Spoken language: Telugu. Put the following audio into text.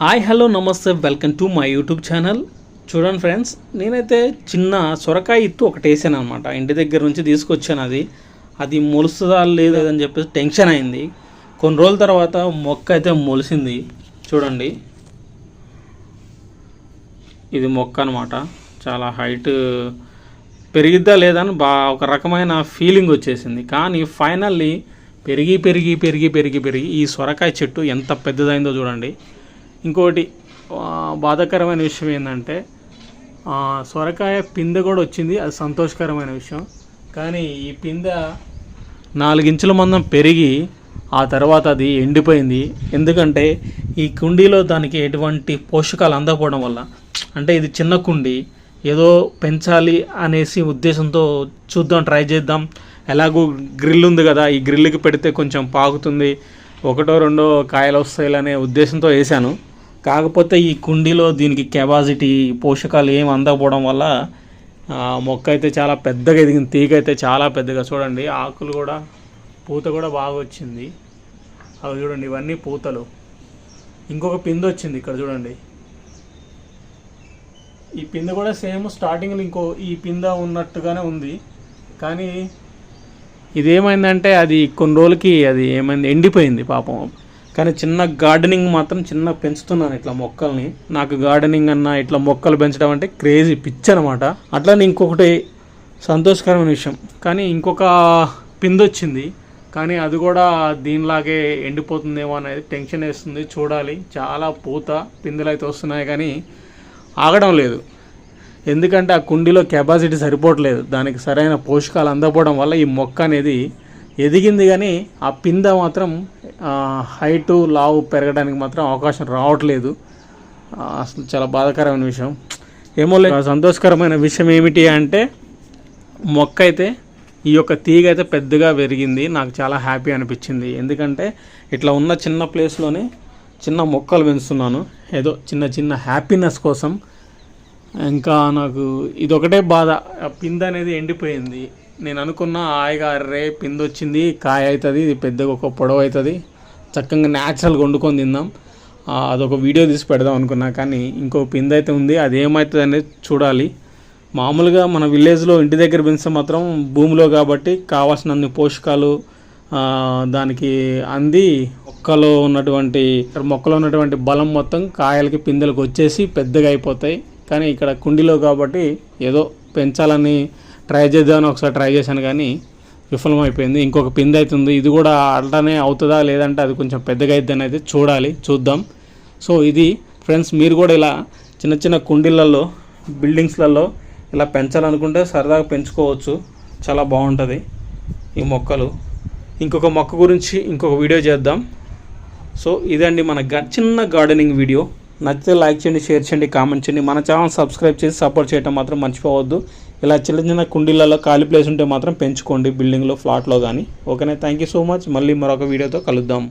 హాయ్ హలో నమస్తే welcome to my YouTube channel. చూడండి ఫ్రెండ్స్, నేనైతే చిన్న సొరకాయ ఇత్తు ఒకటి వేసాను అనమాట. ఇంటి దగ్గర నుంచి తీసుకొచ్చాను. అది మొలుస్తుందా లేదని చెప్పేసి టెన్షన్ అయింది. కొన్ని రోజుల తర్వాత మొక్క అయితే మొలిసింది. చూడండి, ఇది మొక్క అనమాట. చాలా హైట్ పెరిగిద్దా లేదని ఒక రకమైన ఫీలింగ్ వచ్చేసింది. కానీ ఫైనల్లీ పెరిగి పెరిగి పెరిగి పెరిగి పెరిగి ఈ సొరకాయ చెట్టు ఎంత పెద్దదైందో చూడండి. ఇంకోటి బాధాకరమైన విషయం ఏంటంటే సొరకాయ పిందె కూడా వచ్చింది. అది సంతోషకరమైన విషయం. కానీ ఈ పిందె 4 ఇంచుల మందం పెరిగి ఆ తర్వాత అది ఎండిపోయింది. ఎందుకంటే ఈ కుండీలో దానికి ఎటువంటి పోషకాలు అందకపోవడం వల్ల. అంటే ఇది చిన్న కుండీ, ఏదో పెంచాలి అనేసి ఉద్దేశంతో చూద్దాం, ట్రై చేద్దాం. ఎలాగో గ్రిల్ ఉంది కదా, ఈ గ్రిల్కి పెడితే కొంచెం పాకుతుంది, 1-2 కాయలు వస్తాయిలనే ఉద్దేశంతో వేసాను. కాకపోతే ఈ కుండీలో దీనికి కెపాసిటీ, పోషకాలు ఏం అందకపోవడం వల్ల మొక్క అయితే చాలా పెద్దగా ఎదిగింది. తీగ అయితే చాలా పెద్దగా. చూడండి, ఆకులు కూడా, పూత కూడా బాగా వచ్చింది. అవి చూడండి, ఇవన్నీ పూతలు. ఇంకొక పిందె వచ్చింది ఇక్కడ చూడండి. ఈ పిందె కూడా సేమ్ స్టార్టింగ్లో ఈ పిందె ఉన్నట్టుగానే ఉంది. కానీ ఇదేమైందంటే అది కొన్ని రోజులకి అది ఏమైంది, ఎండిపోయింది పాపం. కానీ చిన్న గార్డెనింగ్ మాత్రం చిన్న పెంచుతున్నాను ఇట్లా మొక్కల్ని. నాకు గార్డెనింగ్ అన్న ఇట్లా మొక్కలు పెంచడం అంటే క్రేజీ, పిచ్చి అనమాట. అట్లానే ఇంకొకటి సంతోషకరమైన విషయం, కానీ ఇంకొక పిందె వచ్చింది. కానీ అది కూడా దీనిలాగే ఎండిపోతుందేమో అనేది టెన్షన్ వేస్తుంది. చూడాలి. చాలా పూత పిందెలు అయితే వస్తున్నాయి కానీ ఆగడం లేదు. ఎందుకంటే ఆ కుండీలో కెపాసిటీ సరిపోవట్లేదు. దానికి సరైన పోషకాలు అందకపోవడం వల్ల ఈ మొక్క అనేది ఎదిగింది, కానీ ఆ పిందె మాత్రం హైటు లావు పెరగడానికి మాత్రం అవకాశం రావట్లేదు. అసలు చాలా బాధాకరమైన విషయం. ఏమో లేదు. సంతోషకరమైన విషయం ఏమిటి అంటే మొక్క అయితే, ఈ యొక్క తీగ అయితే పెద్దగా పెరిగింది. నాకు చాలా హ్యాపీ అనిపించింది. ఎందుకంటే ఇట్లా ఉన్న చిన్న ప్లేస్లోనే చిన్న మొక్కలు పెంచుతున్నాను, ఏదో చిన్న చిన్న హ్యాపీనెస్ కోసం. ఇంకా నాకు ఇదొకటే బాధ, పిందె అనేది ఎండిపోయింది. నేను అనుకున్న హాయిగా పిందె వచ్చింది, కాయ అవుతుంది, ఇది పెద్దగా ఒక పొడవు అవుతుంది, చక్కగా న్యాచురల్గా వండుకొని తిందాం, అదొక వీడియో తీసి పెడదాం అనుకున్నా. కానీ ఇంకో పిందె అయితే ఉంది, అది ఏమవుతుంది అనేది చూడాలి. మామూలుగా మన విలేజ్లో ఇంటి దగ్గర పెంచితే మాత్రం భూమిలో కాబట్టి కావాల్సినన్ని పోషకాలు దానికి అంది మొక్కలో ఉన్నటువంటి బలం మొత్తం కాయలకి, పిందెలకు వచ్చేసి పెద్దగా అయిపోతాయి. కానీ ఇక్కడ కుండీలో కాబట్టి ఏదో పెంచాలని ట్రై చేద్దామని ఒకసారి ట్రై చేశాను, కానీ విఫలమైపోయింది. ఇంకొక పిందె అవుతుంది, ఇది కూడా అట్లానే అవుతుందా లేదంటే అది కొంచెం పెద్దగా అవుతుందని అయితే చూద్దాం. సో ఇది ఫ్రెండ్స్, మీరు కూడా ఇలా చిన్న చిన్న కుండీలలో, బిల్డింగ్స్లలో ఇలా పెంచాలనుకుంటే సరదాగా పెంచుకోవచ్చు. చాలా బాగుంటుంది ఈ మొక్కలు. ఇంకొక మొక్క గురించి ఇంకొక వీడియో చేద్దాం. సో ఇదండి మన చిన్న గార్డెనింగ్ వీడియో. నచ్చితే లైక్ చేయండి, షేర్ చేయండి, కామెంట్ చేయండి. మన ఛానల్ సబ్స్క్రైబ్ చేసి సపోర్ట్ చేయడం మాత్రం మర్చిపోవద్దు. ఇలా చిన్న చిన్న కుండీలలో ఖాళీ ప్లేస్ ఉంటే మాత్రం పెంచుకోండి, బిల్డింగ్లో, ఫ్లాట్లో కానీ. ఓకేనా? Thank you so much. మళ్ళీ మరొక వీడియోతో కలుద్దాం.